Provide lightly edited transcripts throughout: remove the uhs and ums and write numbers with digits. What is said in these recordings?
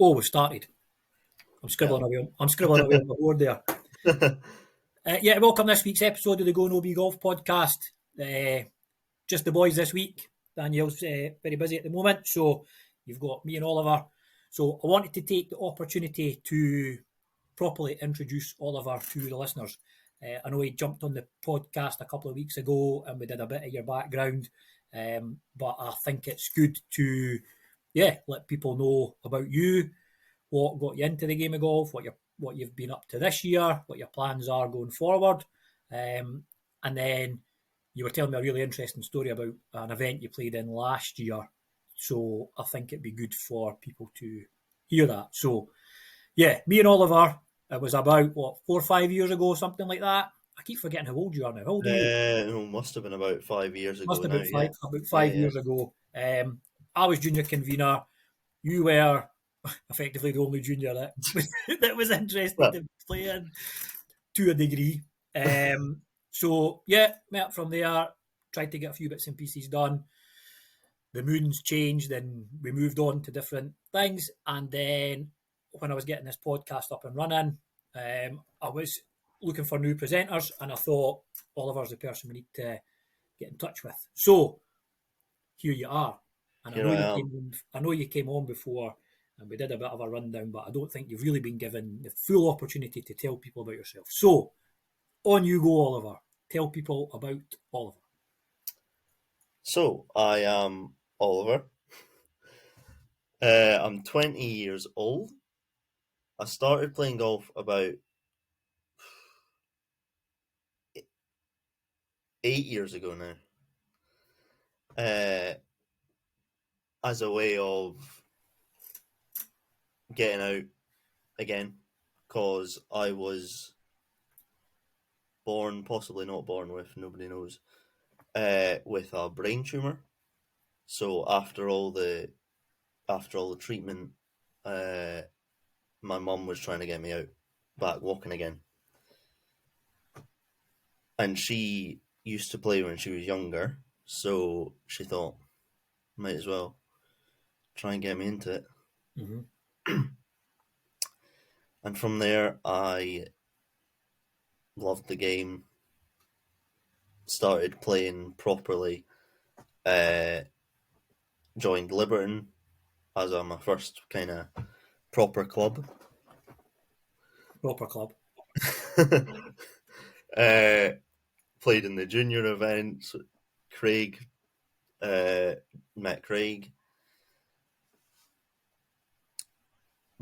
Oh, we started. I'm scribbling away. I'm scribbling away on the board there. Welcome to this week's episode of the Go No Be Golf podcast. Just the boys this week. Daniel's very busy at the moment, so you've got me and Oliver. So I wanted to take the opportunity to properly introduce Oliver to the listeners. I know he jumped on the podcast a couple of weeks ago and we did a bit of your background, but I think it's good to let people know about you, what got you into the game of golf, what you've been up to this year, what your plans are going forward, and then you were telling me a really interesting story about an event you played in last year. So I think it'd be good for people to hear that. So me and Oliver, it was about 4 or 5 years ago, something like that. I keep forgetting how old you are now. How old are you? Must have been about 5 years ago. Must have been about 5 years ago. I was junior convener. You were effectively the only junior that was interested in playing to a degree. Met up from there, tried to get a few bits and pieces done. The moons changed and we moved on to different things. And then when I was getting this podcast up and running, I was looking for new presenters and I thought Oliver's the person we need to get in touch with. So here you are. And I know you came on before and we did a bit of a rundown, but I don't think you've really been given the full opportunity to tell people about yourself. So on you go, Oliver. Tell people about Oliver. So I am Oliver. I'm 20 years old. I started playing golf about 8 years ago now. As a way of getting out again, because I was born, possibly not born with, nobody knows, with a brain tumor. So after all the treatment, my mum was trying to get me out back walking again. And she used to play when she was younger, so she thought, might as well try and get me into it. Mm-hmm. And from there, I loved the game, started playing properly, joined Liberton as my first kind of proper club. Proper club. Played in the junior events. Craig, met Craig.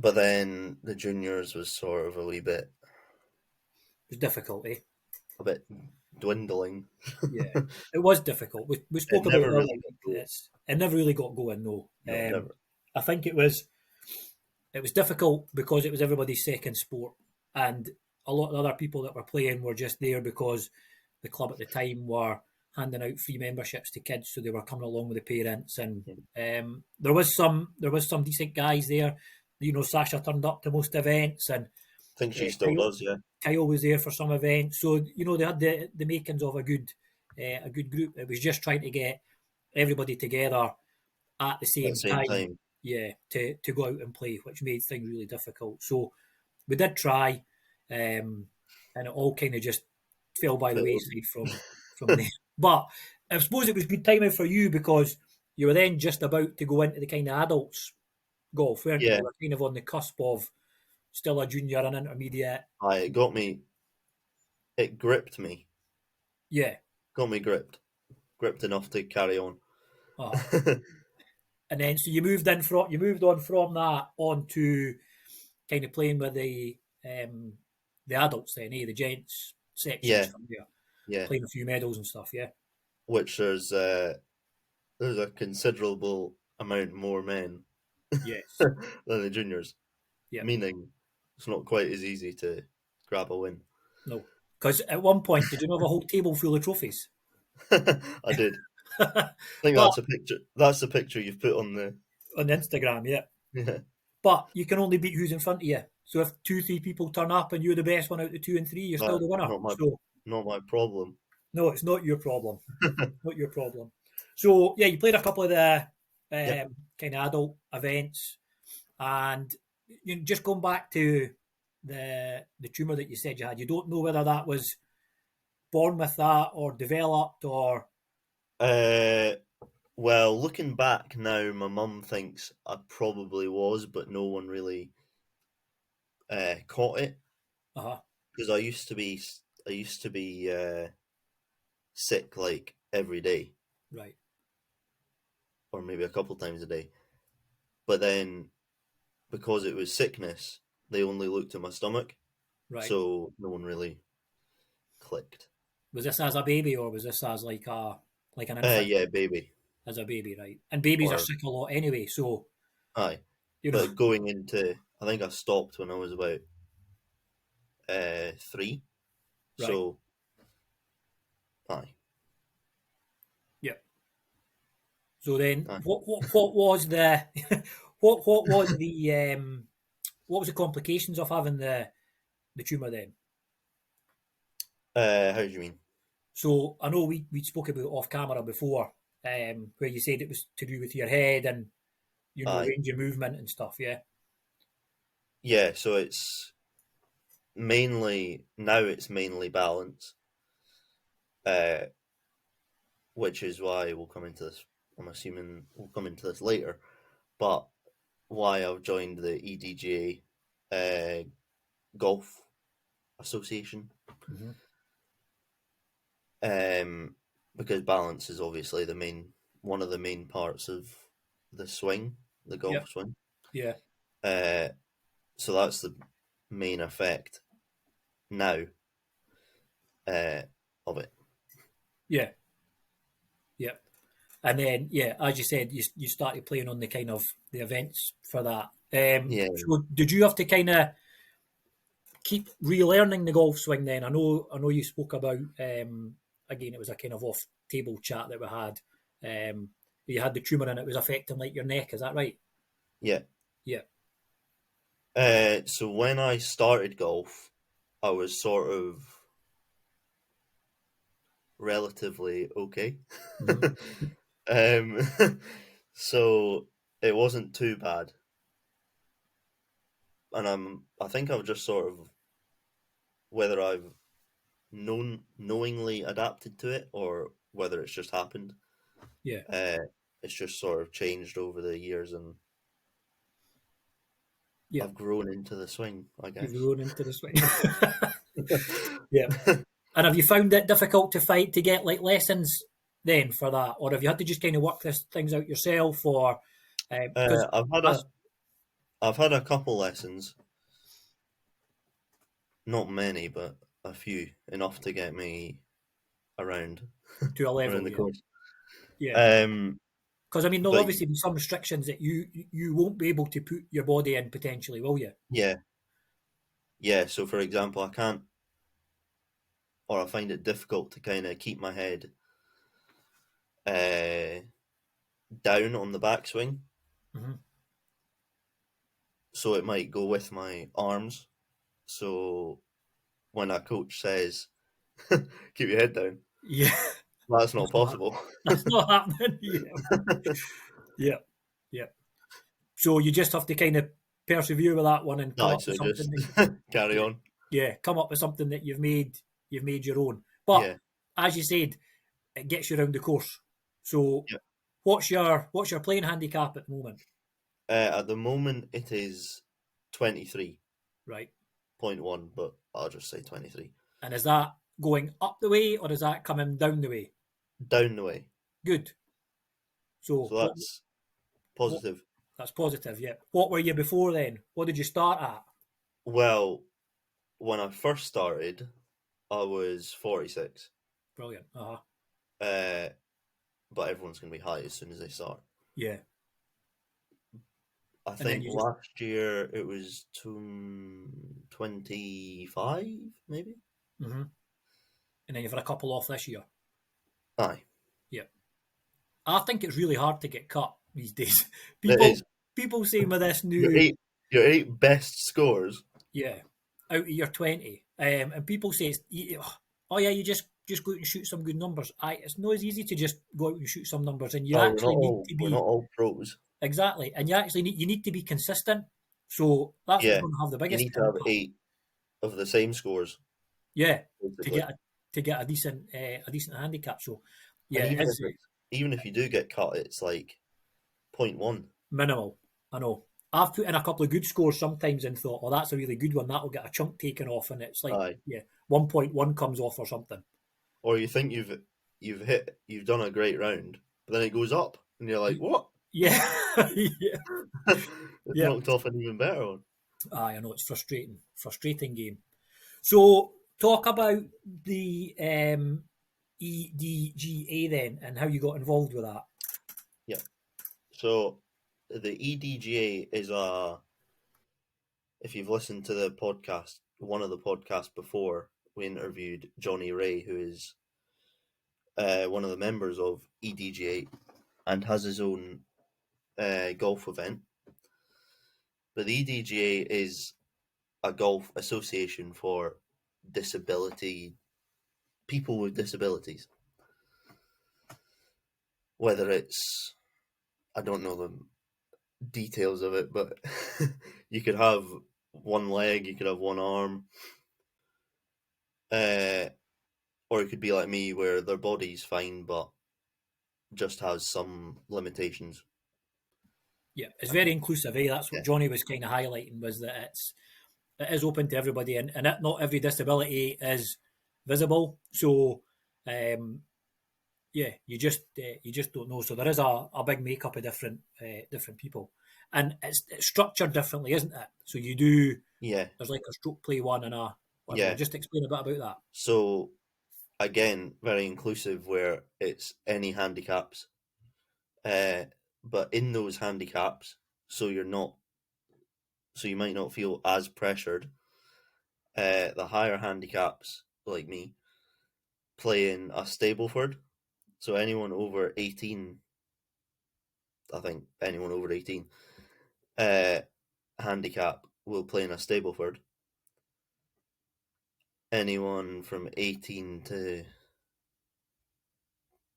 But then the juniors was sort of a wee bit... It was difficult, eh? A bit dwindling. Yeah, it was difficult. We spoke about it. It never really got going, no. Never. I think it was difficult because it was everybody's second sport, and a lot of other people that were playing were just there because the club at the time were handing out free memberships to kids, so they were coming along with the parents. And there was some decent guys there. You know, Sasha turned up to most events, and I think she still does. Yeah, Kyle was there for some events, so you know they had the makings of a good group. It was just trying to get everybody together at the same time. Yeah, to go out and play, which made things really difficult. So we did try, and it all kind of just fell by the wayside from there. But I suppose it was good timing for you because you were then just about to go into the kind of adults golf, weren't you? You were kind of on the cusp of still a junior and intermediate. It got me. It gripped me. Yeah, got me gripped enough to carry on. And then so you moved on from that on to kind of playing with the adults then, the gents sections from there. Yeah, playing a few medals and stuff. Yeah, which there's a considerable amount more men. Yes. than the juniors. Yeah. Meaning it's not quite as easy to grab a win. No. Because at one point, did you have a whole table full of trophies? I did. I think that's a picture. That's the picture you've put on Instagram, yeah. Yeah. But you can only beat who's in front of you. So if 2-3 people turn up and you're the best one out of 2 and 3, you're still the winner. Not my problem. No, it's not your problem. Not your problem. So yeah, you played a couple of the kind of adult events, and just going back to the tumour that you said you had, you don't know whether that was born with that or developed or. Uh, well, looking back now, my mum thinks I probably was, but no one really caught it Uh-huh. because I used to be sick like every day, Right. or maybe a couple times a day. But then, because it was sickness, they only looked at my stomach, Right. so no one really clicked. Was this as a baby or was this as like an infant? Yeah, baby, As a baby, right? And babies are or sick a lot anyway, so aye. you know. But going into, I think I stopped when I was about 3. Right. So aye, Yeah. So then, aye. what was the what was the what was the complications of having the tumor then? How do you mean? So I know we spoke about off camera before, where you said it was to do with your head and Aye, range of movement and stuff. Yeah. yeah. So it's mainly balance, uh, which is why we'll come into this. I'm assuming we'll come into this later, but why I've joined the EDGA Golf Association, Mm-hmm. um, because balance is obviously one of the main parts of the swing, the Yep. golf swing. Yeah. Uh, so that's the main effect now uh, of it. Yeah. Yeah. And then, yeah, as you said, you started playing on the kind of the events for that. Yeah, So did you have to kind of keep relearning the golf swing then? I know you spoke about again it was a kind of off table chat that we had. You had the tumour and it was affecting like your neck, is that right? yeah. Yeah. So when I started golf, I was sort of relatively okay. Mm-hmm. um, so it wasn't too bad, and I think I've just sort of, whether I've knowingly adapted to it or whether it's just happened. Yeah. Uh, it's just sort of changed over the years, and Yeah. I've grown into the swing, I You've guess. grown into the swing. Yeah. And have you found it difficult to fight to get like lessons then for that, or have you had to just kind of work this things out yourself, or because I've had as a couple lessons, not many, but a few, enough to get me around to a around level, the yeah, course. yeah. Um, Because I mean, there'll but obviously be some restrictions that you won't be able to put your body in potentially, will you? yeah, yeah. So for example, I can't, or I find it difficult to kind of keep my head uh, down on the backswing. Mm-hmm. So it might go with my arms. So when a coach says, "Keep your head down," Yeah, that's not that's not possible. that's not happening. Yeah, yeah, yeah. So you just have to kind of persevere with that one and come Aye, up with so something just that carry yeah, on. yeah, come up with something that you've made your own. But Yeah, as you said, it gets you around the course. So yeah. what's your playing handicap at the moment? At the moment, it is 23.1, Right. but I'll just say 23. And is that going up the way or is that coming down the way? Down the way. Good. So So that's what positive. that's positive, yeah. What were you before then? What did you start at? Well, when I first started, I was 46. Brilliant. Uh-huh. Uh, but everyone's going to be high as soon as they start. Yeah. I And then think you just last year it was 25, maybe? hmm and then you've had a couple off this year. Aye, Yeah. I think it's really hard to get cut these days. it People is. people say with this Your new eight, your 8 best scores. yeah, out of your 20. And people say oh yeah, you just go out and shoot some good numbers. It's not as easy to just go out and shoot some numbers and you Oh, actually need to we're not be all pros. exactly and you actually need to be consistent. So that's what's Yeah, going to have the you biggest need to have impact. 8 of the same scores, Yeah, basically. to get a decent handicap. So And yeah, it is even if you do get cut, it's like 0.1. minimal. I know. I've put in a couple of good scores sometimes and thought, oh, that's a really good one. That'll get a chunk taken off, and it's like, Aye. yeah, 1.1 comes off or something. Or you think you've done a great round, but then it goes up, and you're like, what? Yeah, yeah, It's yeah. knocked off an even better one. Aye, I know it's frustrating game. So talk about the EDGA then and how you got involved with that. Yeah. So the EDGA is if you've listened to the podcast, one of the podcasts before, we interviewed Johnny Ray, who is one of the members of EDGA and has his own golf event. But the EDGA is a golf association for people with disabilities. Whether it's, I don't know the details of it, but you could have one leg, you could have one arm, or it could be like me where their body's fine but just has some limitations. Yeah, it's very inclusive. That's what Yeah, Johnny was kind of highlighting, was that it is open to everybody, and not every disability is visible. So, yeah, you just don't know. So there is a big makeup of different people, and it's structured differently, isn't it? So yeah, there's like a stroke play one and a whatever yeah. one. Just explain a bit about that. So again, very inclusive where it's any handicaps. Uh, but in those handicaps, so you might not feel as pressured. The higher handicaps, like me, play in a Stableford. So anyone over 18, I think anyone over 18, uh, handicap will play in a Stableford. Anyone from 18 to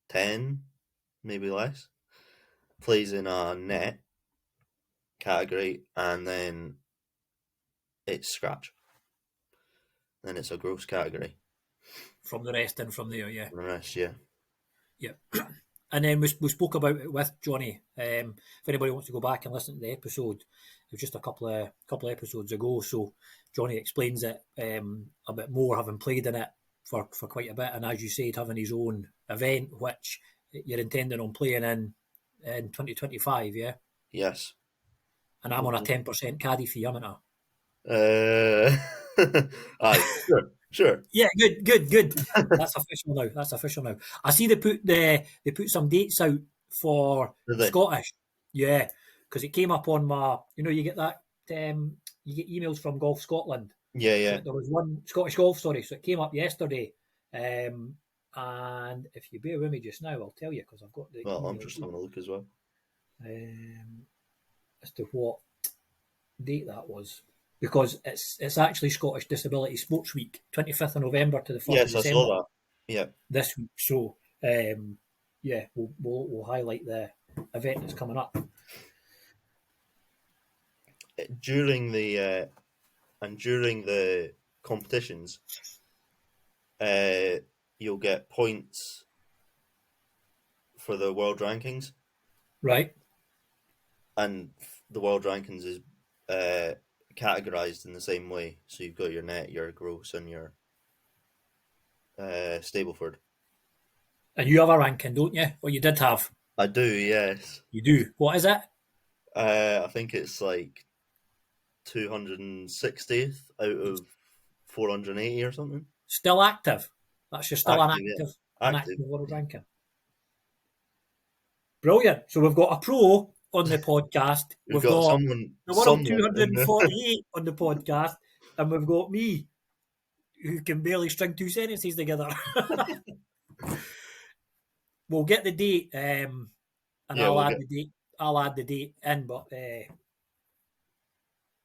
10, maybe less, plays in a net category, and then it's scratch. Then it's a gross category. From the rest and from there, yeah. And the rest, yeah. Yeah. And then we spoke about it with Johnny. If anybody wants to go back and listen to the episode, it was just a couple of episodes ago. So Johnny explains it a bit more, having played in it for quite a bit, and as you said, having his own event, which you're intending on playing in 2025, yeah. Yes. And I'm on a 10% caddy fee, haven't I? Uh, aye, sure. Yeah, good. That's official now. That's official now. I see they put some dates out for Did they? Scottish. Yeah, because it came up on my. You get that. You get emails from Golf Scotland. Yeah, So yeah. there was one Scottish Golf. Sorry, so it came up yesterday. And if you bear with me just now, I'll tell you because I've got the Well, I'm email just having a look as well. as to what date that was, because it's actually Scottish Disability Sports Week, 25th of November to the 1st of Yes, I saw December. that. Yeah. This week. So, yeah, we'll highlight the event that's coming up. During the competitions, you'll get points for the world rankings, Right. and the world rankings is categorized in the same way. So you've got your net, your gross, and your Stableford. And you have a ranking, don't you? Or you did have. I do, yes. You do. What is it? I think it's like 260th out of 480 or something. Still active. That's just still Active, yeah. an Active. active world ranking. Brilliant. So we've got a pro on the podcast. We've We've got got someone the world somewhere in there. 248 on the podcast, and we've got me, who can barely string two sentences together. We'll get the date, and Yeah, I'll we'll add get. the date. I'll add the date in, but the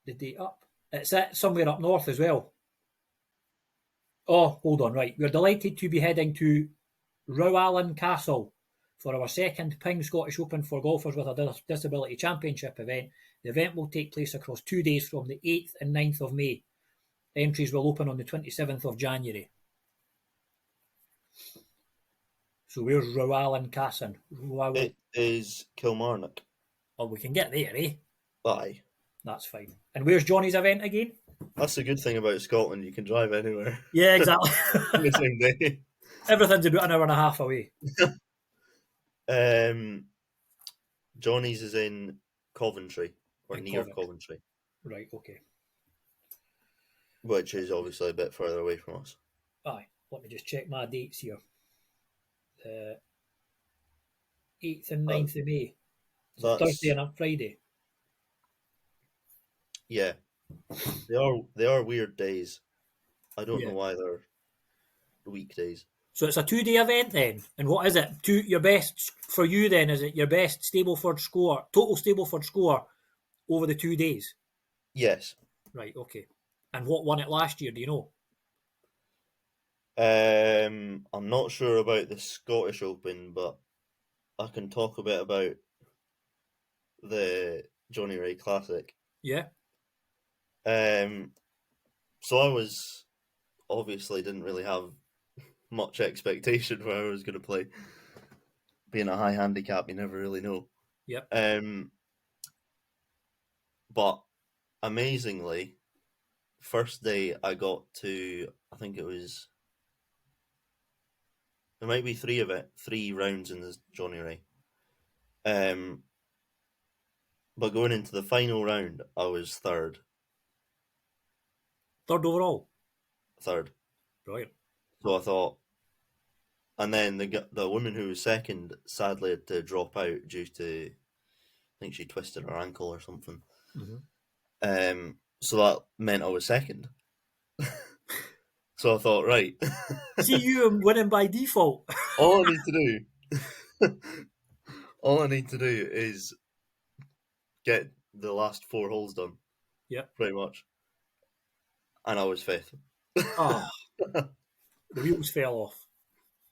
date up. It's somewhere up north as well. Oh, hold on, right. We're delighted to be heading to Rowallan Castle for our second Ping Scottish Open for golfers with a disability championship event. The event will take place across 2 days from the 8th and 9th of May. Entries will open on the 27th of January. So where's Rowell and Cassin? It is Kilmarnock. Oh, we can get there, eh? Aye. That's fine. And where's Johnny's event again? That's the good thing about Scotland. You can drive anywhere Yeah, exactly. on the same day. Everything's about an hour and a half away. Johnny's is in Coventry, or In near Coventry. Coventry, Right, okay. which is obviously a bit further away from us. Aye, let me just check my dates here. 8th and 9th of May. So Thursday and Friday. Yeah, they are weird days. I don't know why they're weekdays. So it's a 2-day event then. And what is it? Your best for you then, is it your best Stableford score, total Stableford score over the 2 days? Yes. Right, okay. And what won it last year, do you know? I'm not sure about the Scottish Open, but I can talk a bit about the Johnny Ray Classic. Yeah. So I was obviously didn't really have much expectation where I was going to play. Being a high handicap, you never really know. Yep. But amazingly, first day I got to, I think it was, there might be 3 rounds in this Johnny Ray. But going into the final round, I was third. Third overall? Third. Brilliant. So I thought, and then the woman who was second sadly had to drop out due to, I think she twisted her ankle or something. Mm-hmm. So that meant I was second. So I thought, right. See you winning by default. all I need to do is get the last 4 holes done. Yeah. Pretty much. And I was fifth. Oh, the wheels fell off.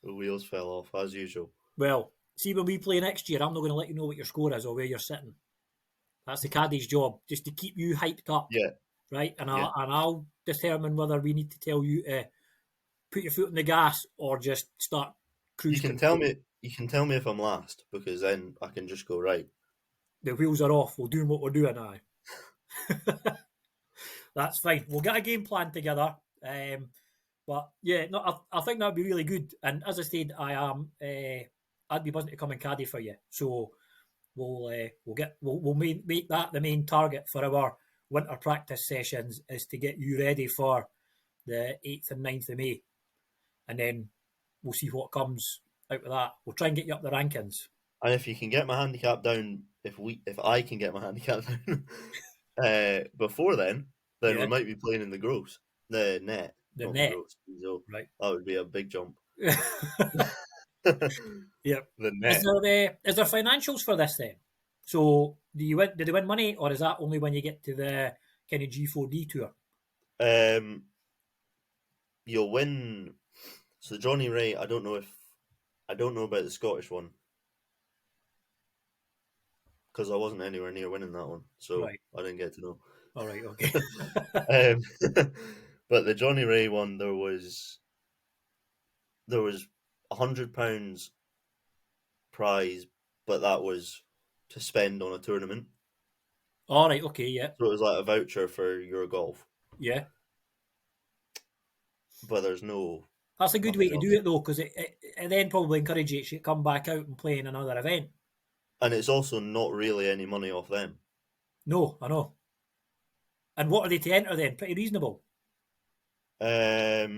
The wheels fell off, as usual. Well, see, when we play next year, I'm not going to let you know what your score is or where you're sitting. That's the caddy's job, just to keep you hyped up. Yeah. Right? And I'll determine whether we need to tell you to put your foot on the gas or just start cruise control. You can tell me if I'm last, because then I can just go, right. The wheels are off. We'll do what we're doing now. That's fine. We'll get a game plan together. But yeah, no, I think that'd be really good. And as I said, I'd be buzzing to come and caddy for you. So we'll make that the main target for our winter practice sessions, is to get you ready for the 8th and 9th of May. And then we'll see what comes out of that. We'll try and get you up the rankings. And if you can get my handicap down, if I can get my handicap down before then we might be playing in the gross, the net. The net. Gross, so right. That would be a big jump. Yep. The net. Is there financials for this then? So did they win money, or is that only when you get to the kind of G4D tour? You'll win. So Johnny Ray, I don't know about the Scottish one, because I wasn't anywhere near winning that one, so right. I didn't get to know. All right, okay. But the Johnny Ray one, there was £100 prize, but that was to spend on a tournament. All right, okay, yeah. So it was like a voucher for your golf. Yeah. But there's no. That's a good way to do it though, because it then probably encourages you to come back out and play in another event. And it's also not really any money off them. No, I know. And what are they to enter then? Pretty reasonable. I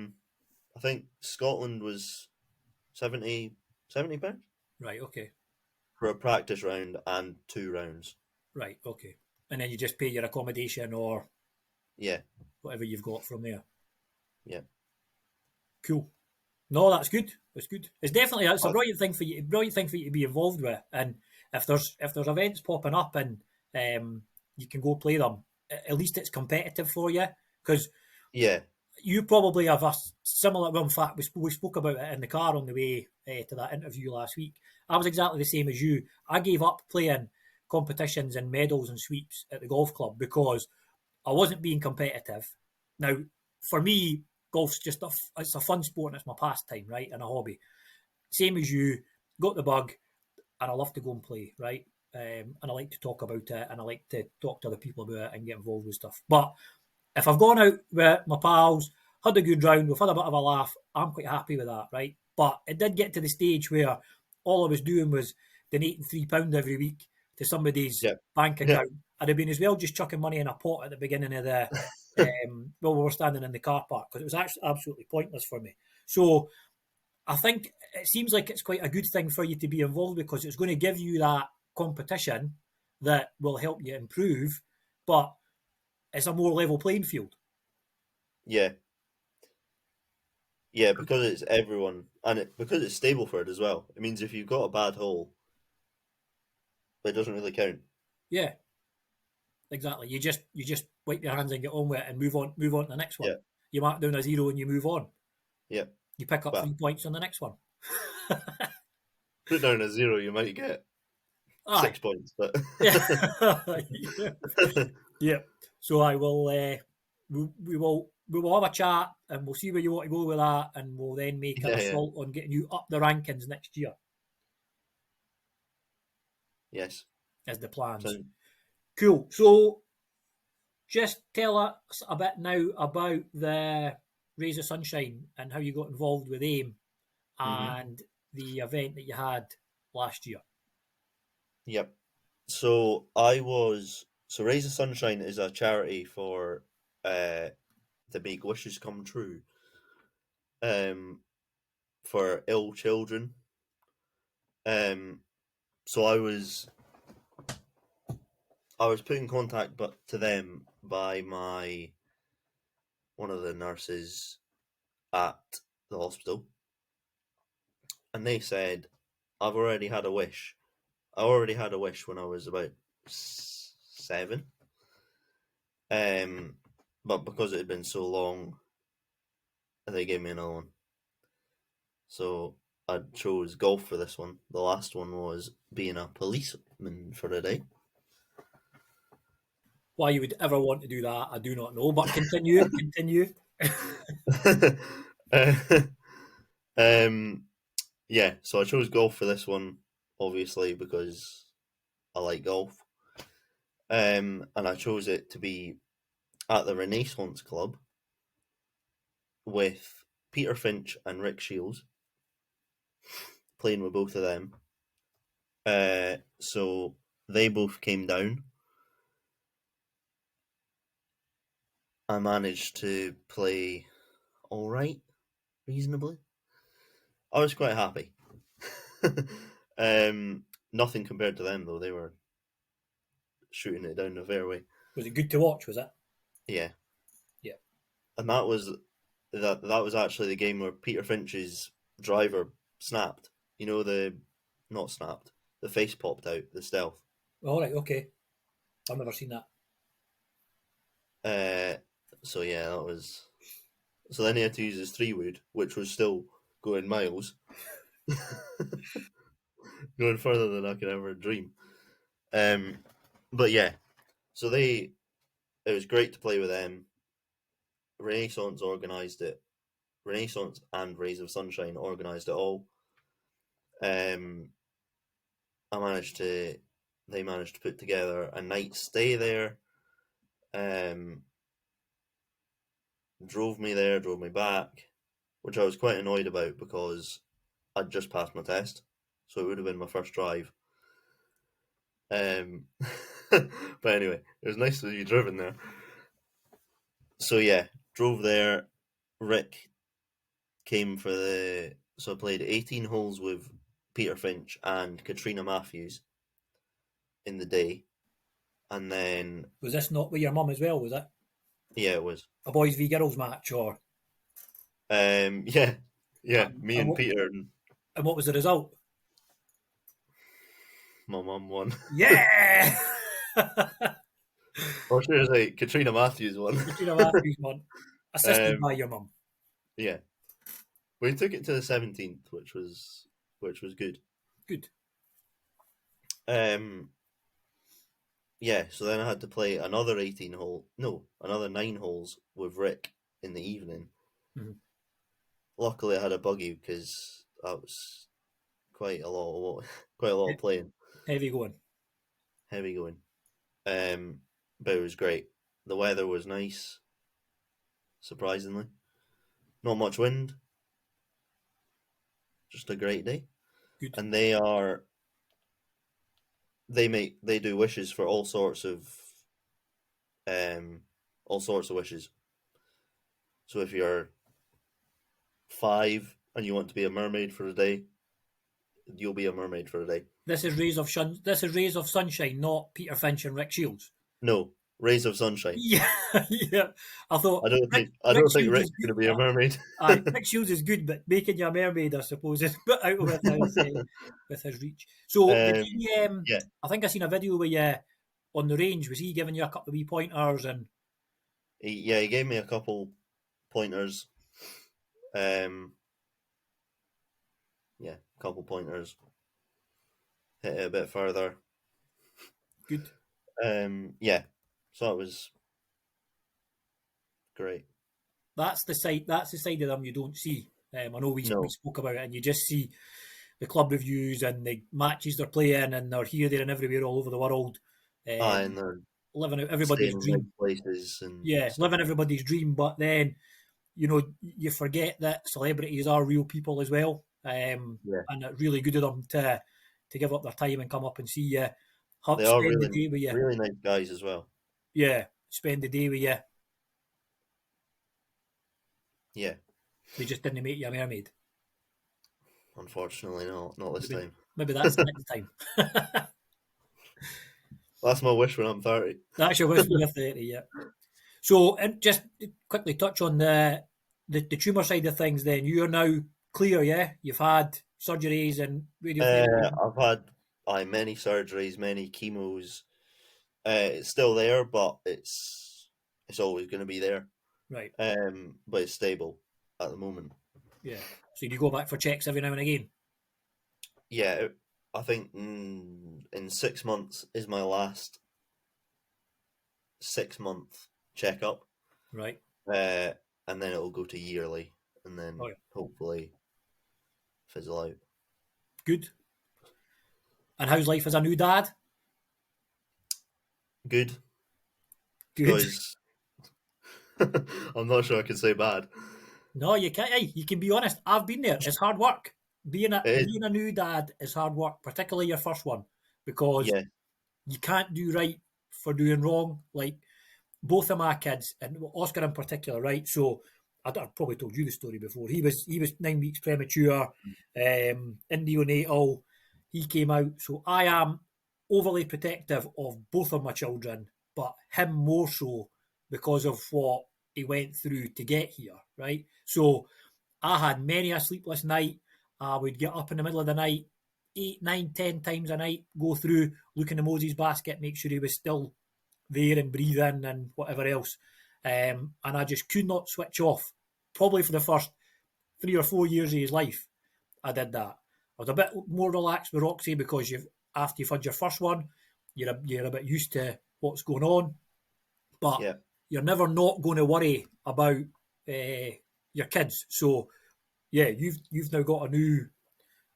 think Scotland was £70. Right, okay. For a practice round and 2 rounds. Right, okay. And then you just pay your accommodation or whatever you've got from there. Yeah. Cool. No, that's good. That's good. It's a brilliant thing for you. To be involved with. And if there's events popping up and you can go play them, at least it's competitive for you. Because you probably have a similar. Well, in fact, we spoke about it in the car on the way to that interview last week. I was exactly the same as you. I gave up playing competitions and medals and sweeps at the golf club because I wasn't being competitive. Now, for me, golf's just it's a fun sport and it's my pastime, right, and a hobby. Same as you, got the bug, and I love to go and play, right? And I like to talk about it, and I like to talk to other people about it and get involved with stuff. But if I've gone out with my pals, had a good round, we've had a bit of a laugh, I'm quite happy with that, right? But it did get to the stage where all I was doing was donating £3 every week to somebody's Yeah. bank Yeah. account. I'd have been as well just chucking money in a pot at the beginning of the while we were standing in the car park because it was actually absolutely pointless for me. So I think it seems like it's quite a good thing for you to be involved because it's going to give you that competition that will help you improve, but it's a more level playing field. Yeah. Yeah, because it's everyone, and because it's Stableford as well. It means if you've got a bad hole, it doesn't really count. Yeah, exactly. You just wipe your hands and get on with it and move on to the next one. Yeah. You mark down a zero and you move on. Yeah. You pick up Well, 3 points on the next one. put down a zero, you might get Aye. 6 points, but Yeah. Yeah. So I will. We will have a chat and we'll see where you want to go with that, and we'll then make an yeah, yeah, assault on getting you up the rankings next year. yes. As the plans. So, Cool. So just tell us a bit now about the Rays of Sunshine and how you got involved with AIM mhm. and the event that you had last year. Yep. So Raise the Sunshine is a charity for uh to make wishes come true. Um, for ill children. Um, so I was put in contact but to them by my one of the nurses at the hospital, and they said, "I've already had a wish. I already had a wish when I was about 7. Um, but because it had been so long, they gave me another one. So I chose golf for this one. The last one was being a policeman for a day. Why you would ever want to do that, I do not know. But continue, continue. Uh, um, yeah, so I chose golf for this one, obviously because I like golf. And I chose it to be at the Renaissance Club with Peter Finch and Rick Shields, playing with both of them. So they both came down. I managed to play all right, reasonably. I was quite happy. Nothing compared to them though; they were shooting it down the fairway. Was it good to watch? Was it? Yeah, Yeah. and that was actually the game where Peter Finch's driver snapped. You know the not snapped. The face popped out. The stealth. All right. Okay. I've never seen that. Uh, so yeah, that was. So then he had to use his 3-wood, which was still going miles, going further than I could ever dream. Um, but yeah, so it was great to play with them. Renaissance organised it. Renaissance and Rays of Sunshine organised it all. Um, I managed to, they managed to put together a night stay there. Um, drove me there, drove me back, which I was quite annoyed about because I'd just passed my test, so it would have been my first drive. Um, but anyway, it was nice to be driven there. So yeah, drove there. Rick came for so I played 18 holes with Peter Finch and Katrina Matthews in the day, and then Was this not with your mum as well? Was it yeah, it was a boys v girls match, or yeah, yeah, and, me and and what Peter and and what was the result? my mum won. Yeah. Or should I say Katrina Matthews won? Katrina Matthews won. Assisted by your mum. Yeah, we took it to the 17th, which was good. Good. Yeah, so then I had to play another another 9 holes with Rick in the evening. Mm-hmm. Luckily, I had a buggy because that was quite a lot of playing, Heavy going. heavy going. But it was great. The weather was nice, surprisingly. Not much wind, just a great day. Good. And they do wishes for all sorts of wishes. So if you're 5 and you want to be a mermaid for a day, you'll be a mermaid for a day. This is Rays of Sunshine, not Peter Finch and Rick Shields. No, rays of sunshine. Yeah, yeah. I thought I Rick don't think Shields Rick's is good. going to be a mermaid. Rick Shields is good, but making you a mermaid, I suppose, is a bit out with his reach. So did he? Yeah, I think I seen a video where you on the range. Was he giving you a couple of wee pointers and? he gave me a couple pointers. Yeah, a couple pointers. Hit it a bit further. Good. Yeah, so it was great. That's the side. That's the side of them you don't see. I know we No, spoke about it, and you just see the club reviews and the matches they're playing, and they're here, there, and everywhere all over the world, and um, they're living out staying everybody's in nice dream. places and Yeah, stuff. living everybody's dream. But then, you forget that celebrities are real people as well, Yeah, and it's really good of them to give up their time and come up and see you, they are spend the really day with you. really nice guys as well. Yeah, spend the day with you. Yeah, They just didn't make you a mermaid. unfortunately, not this Maybe, time. maybe that's the next time. That's my wish when I'm 30. That's your wish when you're 30, yeah. So, and just quickly touch on the tumour side of things then. You're now clear, yeah? You've had surgeries and radiotherapy. I've had many surgeries, many chemos. It's still there, but it's always going to be there. Right, But it's stable at the moment. yeah. So you go back for checks every now and again? Yeah, I think in 6 months is my last 6 month checkup, Right. uh, and then it'll go to yearly, and Oh, then yeah. hopefully fizzle out. Good. And how's life as a new dad? Good, Good. because I'm not sure I can say bad. No, you can't. Hey, you can be honest. I've been there. It's hard work. It is, Being a new dad is hard work, particularly your first one, because yeah, you can't do right for doing wrong. Like both of my kids, and Oscar in particular, right? So I've probably told you the story before. He was 9 weeks premature, in neonatal. He came out. So I am overly protective of both of my children, but him more so because of what he went through to get here, right? So I had many a sleepless night. I would get up in the middle of the night, 8, 9, 10 times a night, go through, look in the Moses basket, make sure he was still there and breathing and whatever else. And I just could not switch off. Probably for the first 3 or 4 years of his life, I did that. I was a bit more relaxed with Roxy because after you've had your first one, you're a bit used to what's going on, but yeah, you're never not going to worry about your kids. So yeah, you've now got a new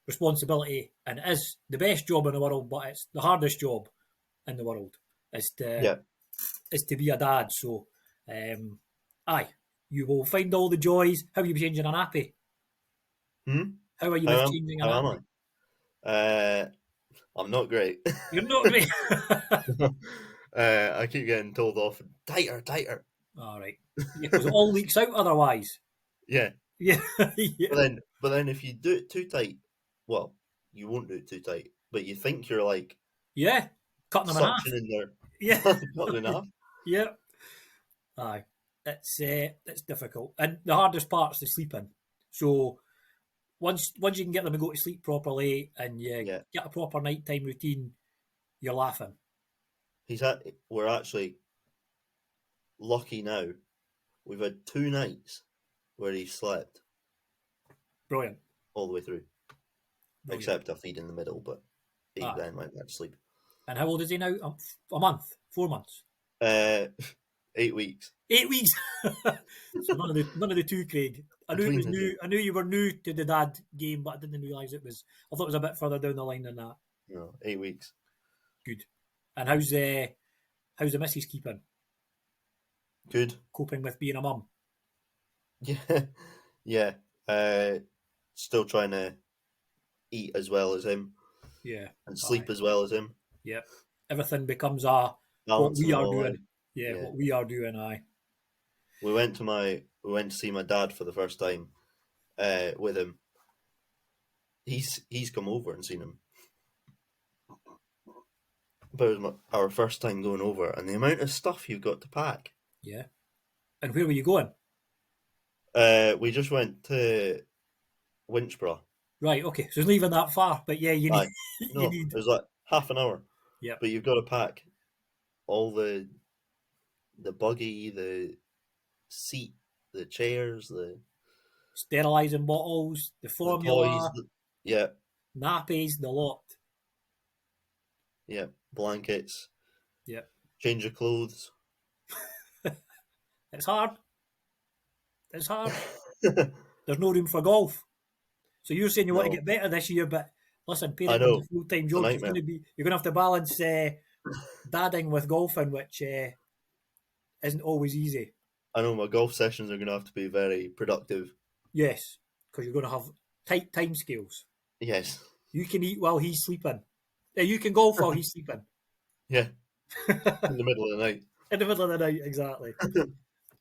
responsibility, and it is the best job in the world, but it's the hardest job in the world is to yeah. is to be a dad. So, aye, you will find all the joys. How are you changing a nappy? Hmm? How are you with changing a How am nappy? I? I'm not great. You're not great. I keep getting told off tighter, tighter. All right. Yeah, because it all leaks out otherwise. Yeah, Yeah. Yeah. but then if you do it too tight, well, you won't do it too tight. But you think you're like Yeah. Cutting them in half. suctioning their Yeah. cutting in half. Yeah. Aye. It's difficult. And the hardest part's the sleeping. So once you can get them to go to sleep properly and you Yeah, get a proper nighttime routine, you're laughing. we're actually lucky now we've had 2 nights where he slept Brilliant. all the way through, Brilliant. except a feed in the middle, but he Aye. then went back to sleep. And how old is he now? A month? 4 months? 8 weeks. 8 weeks. So none of the two, Craig. I knew it Between was the new. two. I knew you were new to the dad game, but I didn't realise it was. I thought it was a bit further down the line than that. No, 8 weeks. Good. And how's the missus keeping? Good. Coping with being a mum? Yeah. Yeah. Still trying to eat as well as him Yeah. and Aye. sleep as well as him. Yeah. Everything becomes what Balancing we it are all doing. out. Yeah, Yeah. what we are doing. Aye. We went to see my dad for the first time with him. He's come over and seen him. But it was our first time going over, and the amount of stuff you've got to pack. Yeah. And where were you going? We just went to Winchborough. Right. Okay. So it's not even that far, but yeah, you need. Aye. You No, need. it was like half an hour. Yep. But you've got to pack all the buggy, the seat, the chairs, the Sterilising bottles, the toys. formula, Yeah, nappies, the lot. yeah, blankets, Yep. change of clothes. It's hard. It's hard. There's no room for golf. So you're saying you want to No, get better this year, but listen, I parenting's a know. full-time It's a job. So nightmare. you're gonna have to balance dadding with golfing, which isn't always easy. I know my golf sessions are going to have to be very productive. Yes, because you're going to have tight time scales. Yes. You can eat while he's sleeping. You can golf while he's sleeping. Yeah, in In the middle of the night. the middle of the night, exactly.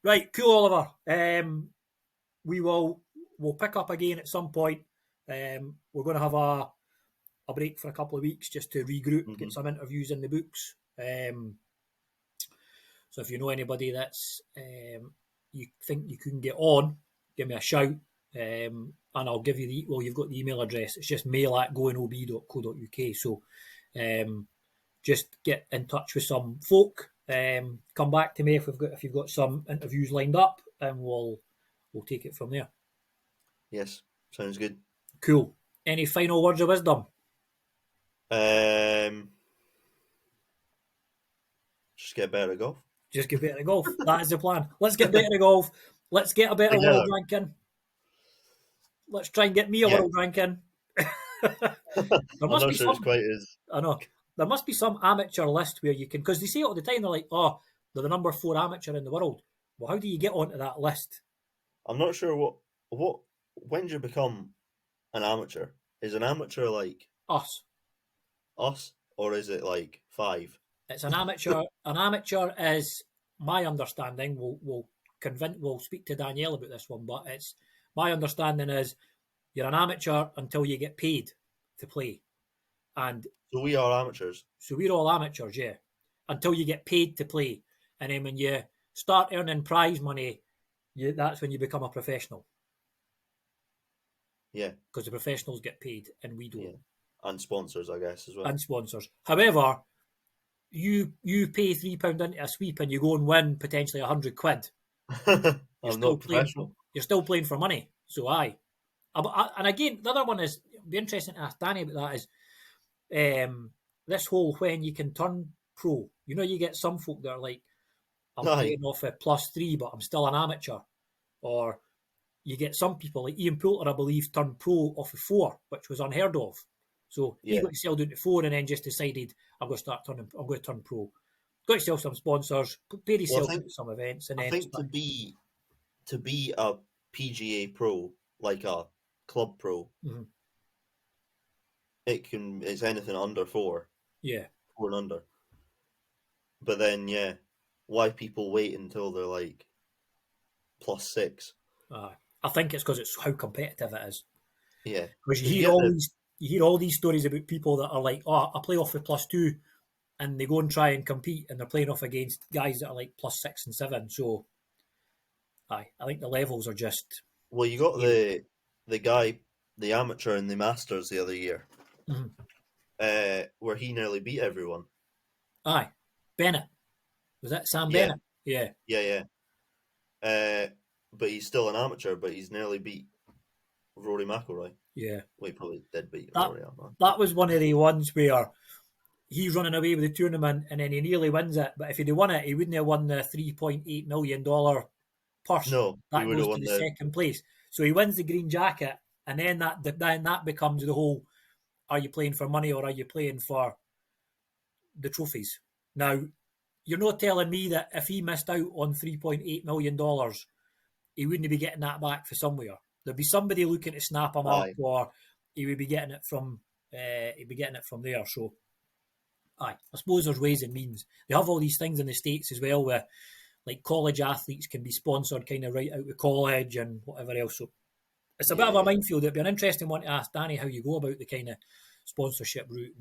Right, cool, Oliver. We'll pick up again at some point. We're going to have a break for a couple of weeks just to regroup, get some interviews in the books. So if you know anybody that's you think you can get on, give me a shout, and I'll give you you've got the email address. It's just mail@goingob.co.uk. So just get in touch with some folk. Come back to me if you've got some interviews lined up, and we'll take it from there. Yes, sounds good. Cool. Any final words of wisdom? Just get better at golf. Just get better at golf. That is the plan. Let's get better at golf. Let's get a better Together. world ranking. Let's try and get me a Yeah. world ranking. There I'm must not be sure some. it's quite as. I know there must be some amateur list where you can, because they say it all the time. They're like, "Oh, they're the number 4 amateur in the world." Well, how do you get onto that list? I'm not sure what when do you become an amateur? Is an amateur like Us. us, or is it like 5? It's an amateur. An amateur is my understanding. We'll speak to Danielle about this one, but it's my understanding is you're an amateur until you get paid to play, and So we are amateurs. so we're all amateurs, yeah, until you get paid to play, and then when you start earning prize money, that's when you become a professional. Yeah. Because the professionals get paid and we don't. Yeah. And sponsors, I guess, as well. And sponsors. However, you pay £3 into a sweep and you go and win potentially £100. I'm not professional. You're still playing for money. So aye. And again, the other one is, it'd be interesting to ask Danny about that, is this whole when you can turn pro. You know, you get some folk that are like, I'm playing off a +3, but I'm still an amateur. Or you get some people like Ian Poulter, I believe, turned pro off a 4, which was unheard of. So he got to sell down to 4 and then just decided, I'm going to turn pro. Got to sell some sponsors, paid himself at some events, and I then think to be a PGA pro, like a club pro, it's anything under 4. Yeah. 4 and under. But then why people wait until they're like +6? I think it's because it's how competitive it is. Yeah. Because you hear all these stories about people that are like, oh, I play off with +2, and they go and try and compete, and they're playing off against guys that are like +6 and 7. So, I think the levels are just. Well, you got the guy, the amateur in the Masters the other year, where he nearly beat everyone. Aye, Bennett. Was that Sam Yeah. Bennett? Yeah. Yeah. but he's still an amateur. But he's nearly beat Rory McIlroy. Yeah. Well, he probably did beat That Rory. that was one of the ones where he's running away with the tournament and then he nearly wins it. But if he'd won it, he wouldn't have won the $3.8 million purse No, he that would have goes to won the the. second place. So he wins the green jacket, and then that becomes the whole: are you playing for money or are you playing for the trophies? Now, you're not telling me that if he missed out on $3.8 million, he wouldn't be getting that back for somewhere. There'd be somebody looking to snap him up, Aye. or he would be getting it from there. So, I suppose there's ways and means. They have all these things in the States as well, where like college athletes can be sponsored kind of right out of college and whatever else. So it's a bit of a minefield. It'd be an interesting one to ask Danny how you go about the kind of sponsorship route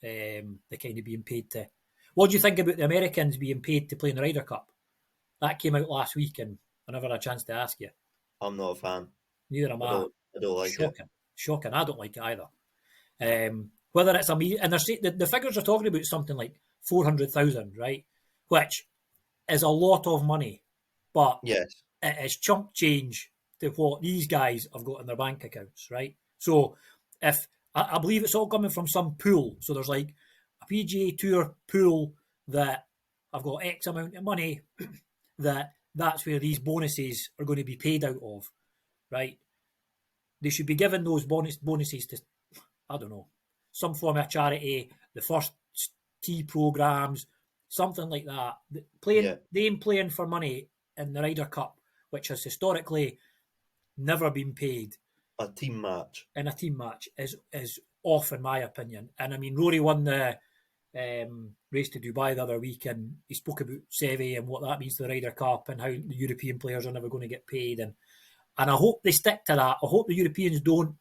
and the kind of being paid to. What do you think about the Americans being paid to play in the Ryder Cup? That came out last week, and I never had a chance to ask you. I'm not a fan. Neither am I. I don't like it. Shocking. I don't like it either. Whether it's and the figures are talking about something like 400,000, right? Which is a lot of money, but Yes. it is chump change to what these guys have got in their bank accounts, right? So if I believe it's all coming from some pool, so there's like a PGA Tour pool that I've got X amount of money that's where these bonuses are going to be paid out of, right? They should be given those bonuses to, I don't know, some form of charity, the first tee programs, something like that. Playing for money in the Ryder Cup, which has historically never been paid. A team match. In a team match is off, in my opinion. And I mean, Rory won the race to Dubai the other week, and he spoke about Seve and what that means to the Ryder Cup and how the European players are never going to get paid. And I hope they stick to that. I hope the Europeans don't.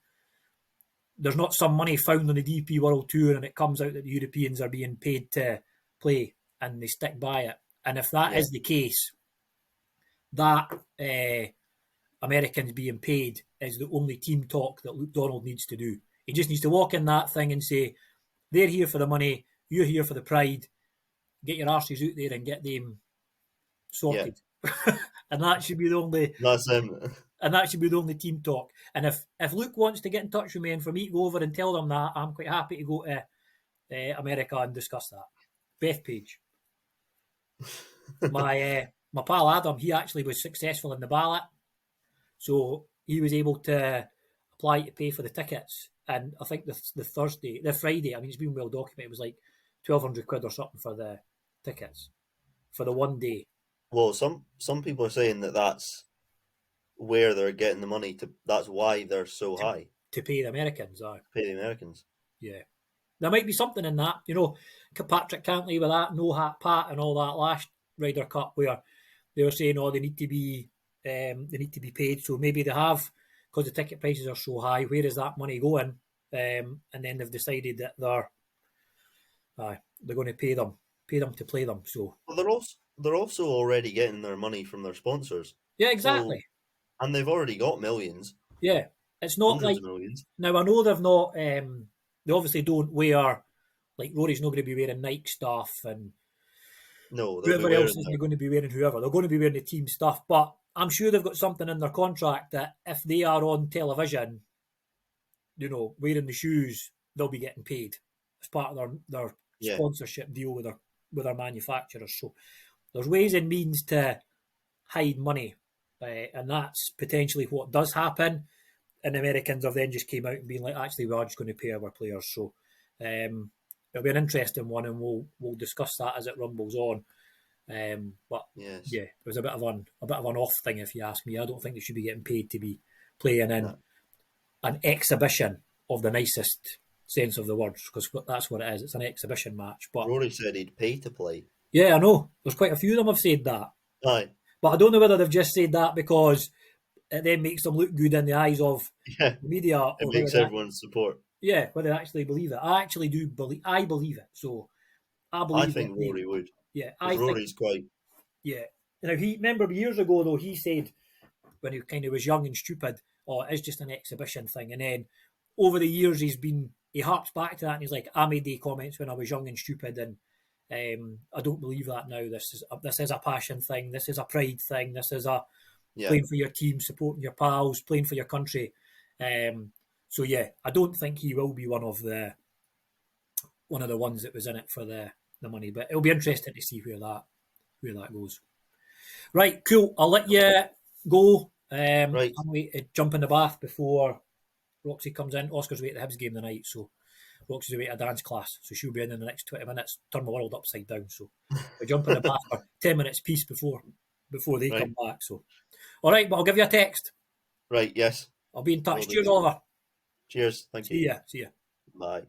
There's not some money found on the DP World Tour and it comes out that the Europeans are being paid to play and they stick by it. And if that is the case, that Americans being paid is the only team talk that Luke Donald needs to do. He just needs to walk in that thing and say, they're here for the money, you're here for the pride, get your arses out there and get them sorted. Yeah. And that should be the only... That's him. And that should be the only team talk. And if Luke wants to get in touch with me and for me to go over and tell them that, I'm quite happy to go to America and discuss that. Beth Page. My pal Adam, he actually was successful in the ballot. So he was able to apply to pay for the tickets. And I think the Friday, I mean, it's been well documented, it was like 1,200 quid or something for the tickets for the one day. Well, some people are saying that that's where they're getting the money to. That's why they're so high. To pay the Americans, Pay the Americans. Yeah. There might be something in that. You know, Patrick Cantley with that no hat pat and all that last Ryder Cup where they were saying, they need to be paid. So maybe they have, because the ticket prices are so high, where is that money going? And then they've decided that they're going to pay them to play them. So they're also already getting their money from their sponsors. Yeah, exactly. So, and they've already got millions. Yeah, it's not hundreds like of millions. Now I know they've not. They obviously don't wear, like Rory's not going to be wearing Nike stuff, and no, whoever else isn't going to be wearing whoever. They're going to be wearing the team stuff, but I'm sure they've got something in their contract that if they are on television, wearing the shoes, they'll be getting paid as part of their sponsorship deal with their manufacturers. So there's ways and means to hide money, and that's potentially what does happen. And the Americans have then just came out and been like, actually, we are just going to pay our players. So it'll be an interesting one, and we'll discuss that as it rumbles on. But yes. Yeah, it was a bit of an off thing, if you ask me. I don't think they should be getting paid to be playing in an exhibition of the nicest sense of the words, because that's what it is. It's an exhibition match. But Rory said he'd pay to play. Yeah, I know. There's quite a few of them have said that. Aye. But I don't know whether they've just said that because it then makes them look good in the eyes of the media. It makes everyone support. Yeah, whether they actually believe it. I actually do believe. I believe it. So I think Rory would. Yeah, Rory's quite. Yeah. Now remember years ago though, he said when he kind of was young and stupid, it's just an exhibition thing. And then over the years he harps back to that and he's like, I made the comments when I was young and stupid, and I don't believe that now. This is a passion thing. This is a pride thing. This is a Yeah. playing for your team, supporting your pals, playing for your country. So yeah, I don't think he will be one of the ones that was in it for the money. But it'll be interesting to see where that goes. Right, cool. I'll let you go. Right. Can't wait to jump in the bath before Roxy comes in. Oscar's away at the Hibs game tonight, so Roxy's away at a dance class, so she'll be in the next 20 minutes. Turn my world upside down. So we jump in the bath for 10 minutes piece before they Right. come back. So, all right, but I'll give you a text. Right. Yes. I'll be in touch. Will do. Cheers, Oliver. Cheers. Thank you. See ya. Bye.